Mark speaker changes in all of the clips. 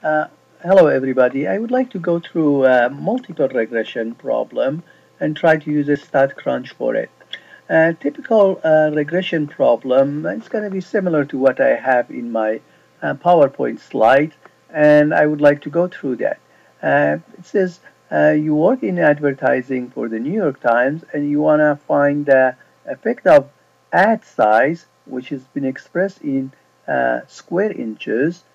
Speaker 1: Uh, Hello, everybody. I would like to go through a multiple regression problem and try to use a StatCrunch for it. A typical regression problem is going to be similar to what I have in my PowerPoint slide, and I would like to go through that. It says you work in advertising for the New York Times, and you want to find the effect of ad size, which has been expressed in square inches,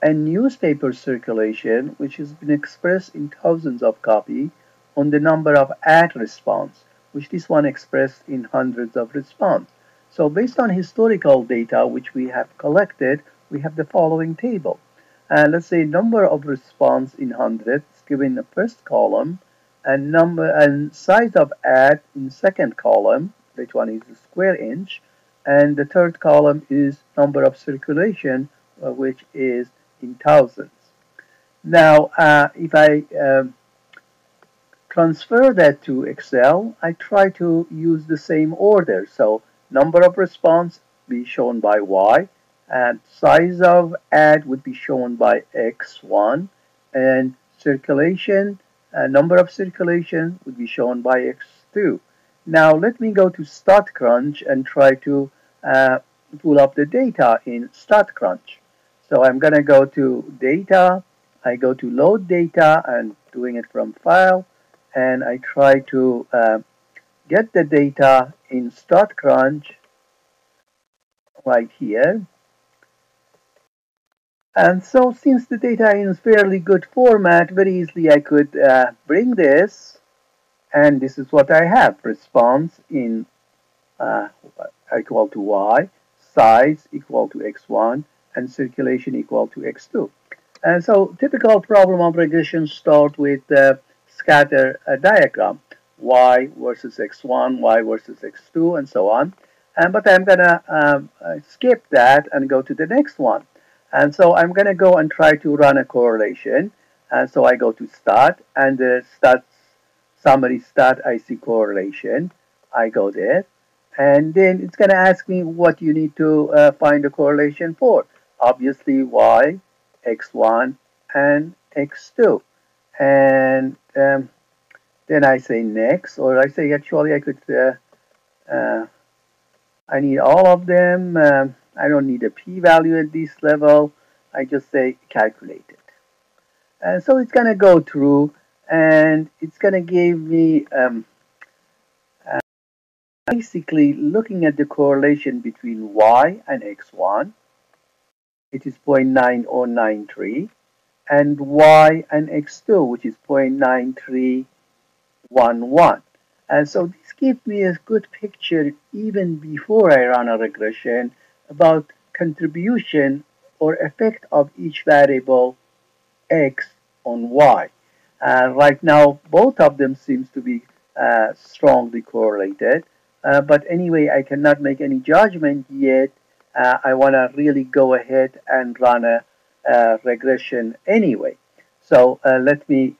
Speaker 1: and newspaper circulation, which has been expressed in thousands of copies, on the number of ad response, which this one expressed in hundreds of response. So based on historical data which we have collected, we have the following table. Let's say number of response in hundreds given the first column, and number and size of ad in second column, which one is the square inch, and the third column is number of circulation, which is in thousands. Now, if I transfer that to Excel, I try to use the same order. So number of response be shown by Y, and size of ad would be shown by X1, and circulation, number of circulation would be shown by X2. Now let me go to StatCrunch and try to pull up the data in StatCrunch. So I'm going to go to data, I go to load data and doing it from file, and I try to get the data in StatCrunch right here. And so since the data is fairly good format, very easily I could bring this, and this is what I have. Response in uh, equal to Y, size equal to X1, and circulation equal to X2. And so typical problem of regression start with scatter diagram, Y versus X1, Y versus X2, and so on. But I'm going to skip that and go to the next one. And so I'm going to go and try to run a correlation. And so I go to stat, and the stat summary stat, I see correlation. I go there. And then it's going to ask me what you need to find a correlation for. Obviously, Y, X1, and X2. And then I say next, or I say actually I could, I need all of them. I don't need a p-value at this level. I just say calculate it. And so it's going to go through, and it's going to give me basically looking at the correlation between Y and X1. It is 0.9093, and Y and X2, which is 0.9311. And so this gives me a good picture even before I run a regression about contribution or effect of each variable X on Y. Right now, both of them seems to be strongly correlated. But anyway, I cannot make any judgment yet. I want to really go ahead and run a regression anyway. So let me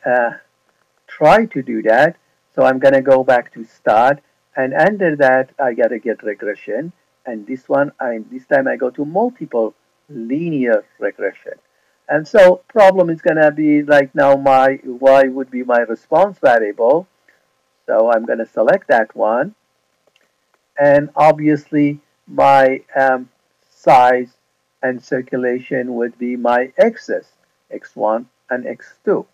Speaker 1: try to do that. So I'm going to go back to start, and under that I got to get regression. And this one, this time I go to multiple linear regression. And so problem is going to be like now my Y would be my response variable. So I'm going to select that one. And obviously my size and circulation would be my x's, x1 and x2.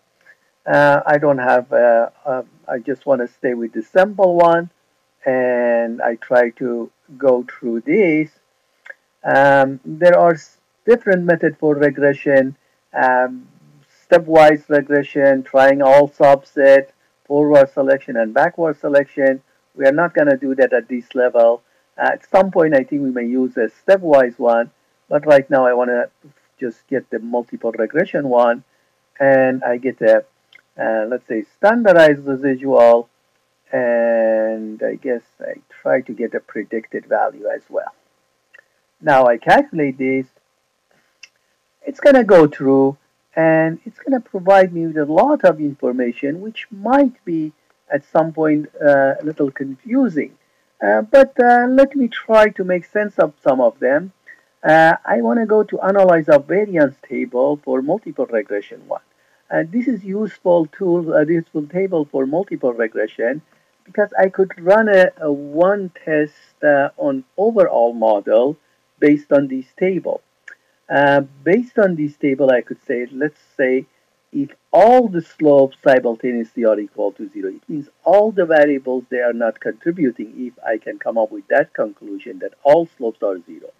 Speaker 1: I don't have, I just want to stay with the simple one, and I try to go through this. There are different methods for regression, um, stepwise regression, trying all subset, forward selection and backward selection. We are not going to do that at this level. At some point, I think we may use a stepwise one, but right now I want to just get the multiple regression one, and I get a, let's say, standardized residual, and I guess I try to get a predicted value as well. Now I calculate this, it's going to go through, and it's going to provide me with a lot of information which might be at some point a little confusing. But let me try to make sense of some of them. I want to go to analyze a variance table for multiple regression one. And this is useful table for multiple regression because I could run a one test on overall model based on this table. Based on this table, I could say, let's say, if all the slopes simultaneously are equal to zero, it means all the variables they are not contributing. If I can come up with that conclusion that all slopes are zero.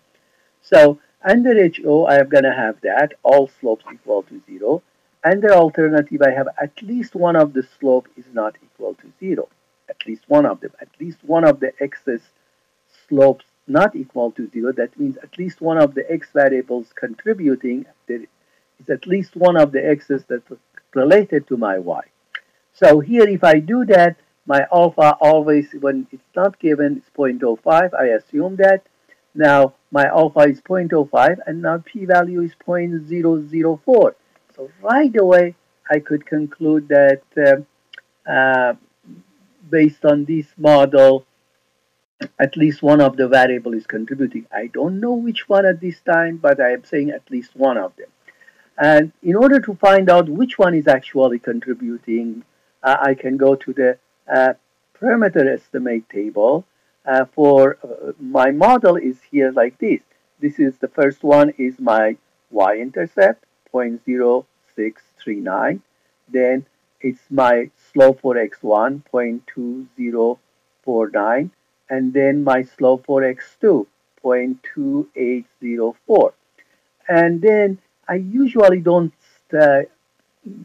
Speaker 1: So under HO, I am going to have that, all slopes equal to zero. Under alternative, I have at least one of the slope is not equal to zero. At least one of them. At least one of the x's slopes not equal to zero. That means at least one of the x variables contributing. There is at least one of the x's that's related to my y. So here, if I do that, my alpha always, when it's not given, it's 0.05. I assume that. Now, my alpha is 0.05, and now p-value is 0.004. So right away, I could conclude that uh, based on this model, at least one of the variable is contributing. I don't know which one at this time, but I am saying at least one of them. And in order to find out which one is actually contributing, I can go to the parameter estimate table. For my model is here like this. This is the first one is my y-intercept, 0.0639. Then it's my slope for x1, 0.2049. And then my slope for x2, 0.2804. And then I usually don't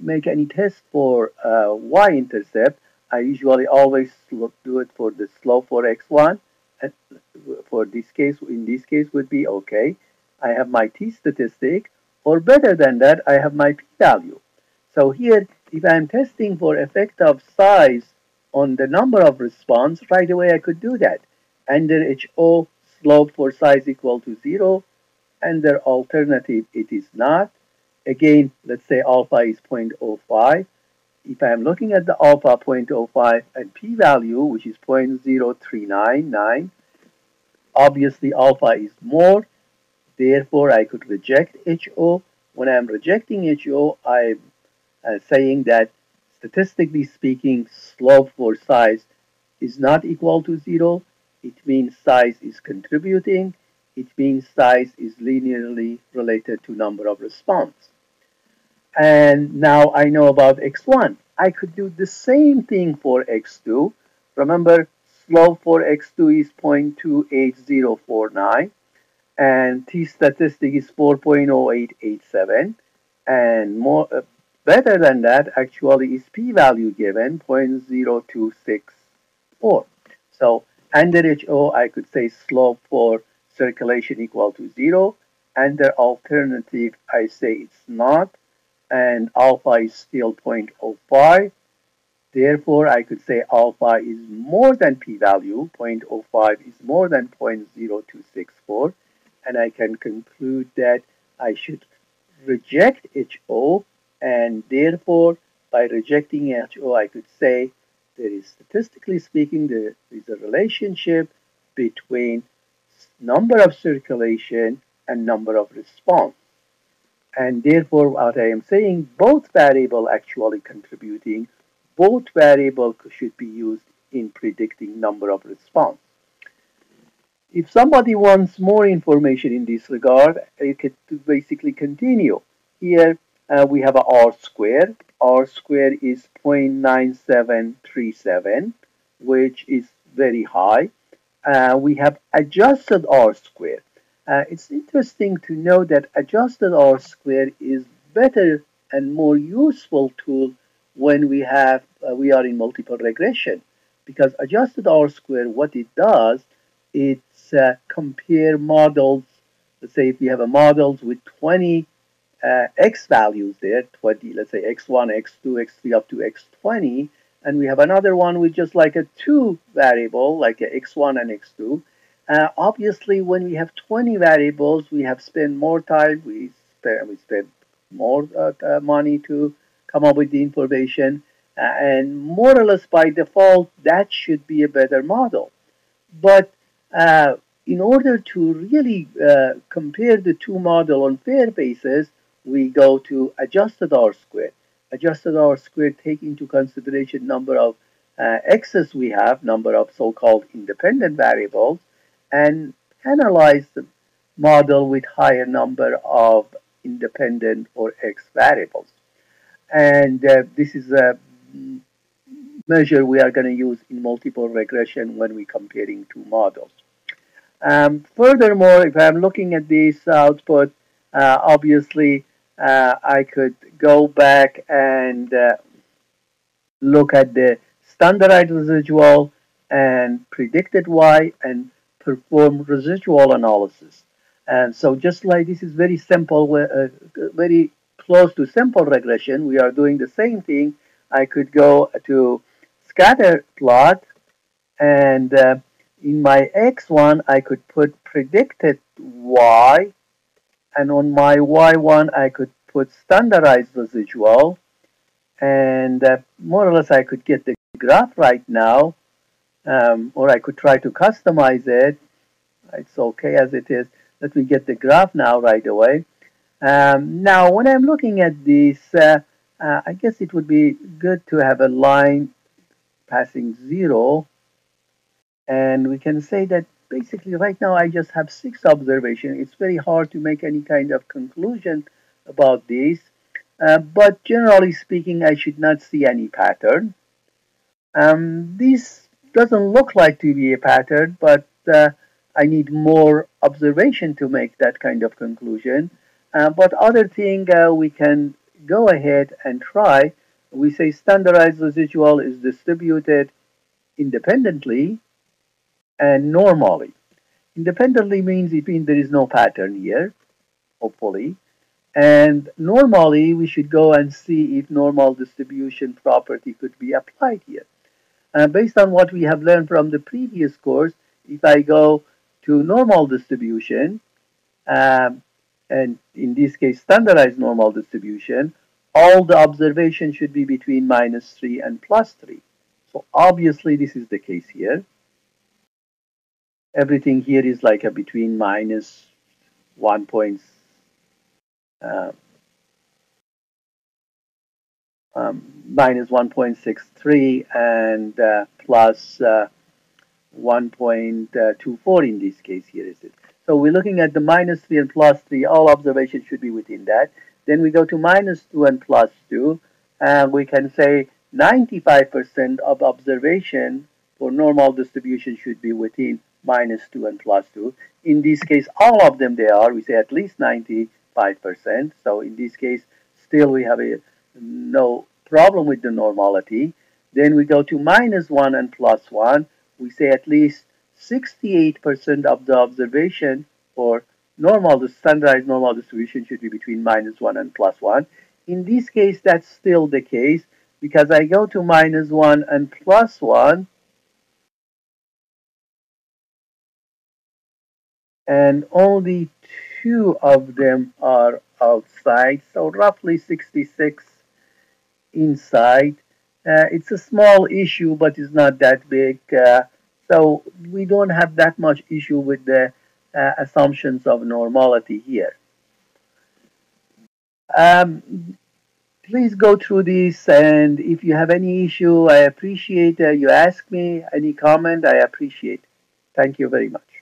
Speaker 1: make any test for y-intercept. I usually always do it for the slope for x1. And for this case, in this case would be okay. I have my t-statistic, or better than that, I have my p-value. So here, if I'm testing for effect of size on the number of response, right away I could do that. Under HO, slope for size equal to 0. Under alternative, it is not. Again, let's say alpha is 0.05. If I'm looking at the alpha 0.05 and p-value, which is 0.0399, obviously alpha is more. Therefore, I could reject HO. When I'm rejecting HO, I'm saying that statistically speaking, slope for size is not equal to 0. It means size is contributing. It means size is linearly related to number of response. And now I know about x1. I could do the same thing for x2. Remember, slope for x2 is 0.28049, and t-statistic is 4.0887, and more better than that actually is p-value given 0.0264. So under HO, I could say slope for circulation equal to 0. Under alternative, I say it's not, and alpha is still 0.05. Therefore, I could say alpha is more than p-value, 0.05 is more than 0.0264, and I can conclude that I should reject HO, and therefore, by rejecting HO, I could say there is, statistically speaking, there is a relationship between number of circulation and number of response. And therefore, what I am saying, both variable actually contributing, both variable should be used in predicting number of response. If somebody wants more information in this regard, you could basically continue. Here we have a R square. R square is 0.9737, which is very high. We have adjusted R square. It's interesting to know that adjusted R square is better and more useful tool when we are in multiple regression, because adjusted R square, what it does, it's compare models. Let's say if we have a models with 20 x values there, 20, let's say x1, x2, x3 up to x20, and we have another one with just like a 2 variable, like a x1 and x2. Obviously, when we have 20 variables, we have spent more time, we spend more money to come up with the information, and more or less by default, that should be a better model. But in order to really compare the two models on fair basis, we go to adjusted R squared. Adjusted R squared take into consideration number of x's we have, number of so-called independent variables, and analyze the model with higher number of independent or x variables. And this is a measure we are going to use in multiple regression when we're comparing two models. Furthermore, if I'm looking at this output, obviously I could go back and look at the standardized residual and predicted Y and perform residual analysis. And so just like this is very simple, very close to simple regression, we are doing the same thing. I could go to scatter plot and in my X1, I could put predicted Y, and on my Y1, I could put standardized residual, and more or less I could get the graph right now, or I could try to customize it. It's okay as it is. Let me get the graph now right away. Now, when I'm looking at this, I guess it would be good to have a line passing 0. And we can say that basically right now I just have 6 observations. It's very hard to make any kind of conclusion about this. But generally speaking, I should not see any pattern. This doesn't look like to be a pattern, but I need more observation to make that kind of conclusion. But other thing we can go ahead and try. We say standardized residual is distributed independently and normally. Independently means there is no pattern here, hopefully. And normally, we should go and see if normal distribution property could be applied here. Based on what we have learned from the previous course, if I go to normal distribution, and in this case, standardized normal distribution, all the observations should be between -3 and +3. So obviously, this is the case here. Everything here is like a between minus 1. Minus 1.63 and plus 1.24 in this case here is it. So we're looking at the -3 and +3. All observations should be within that. Then we go to -2 and +2, and we can say 95% of observation for normal distribution should be within -2 and +2. In this case, all of them they are. We say at least 95%. So in this case, still we have no problem with the normality. Then we go to -1 and +1. We say at least 68% of the observation for the standardized normal distribution should be between -1 and +1. In this case, that's still the case because I go to -1 and +1, and only 2 of them are outside, so roughly 66 inside. It's a small issue, but it's not that big. So we don't have that much issue with the assumptions of normality here. Please go through this, and if you have any issue, I appreciate you ask me. Any comment, I appreciate. Thank you very much.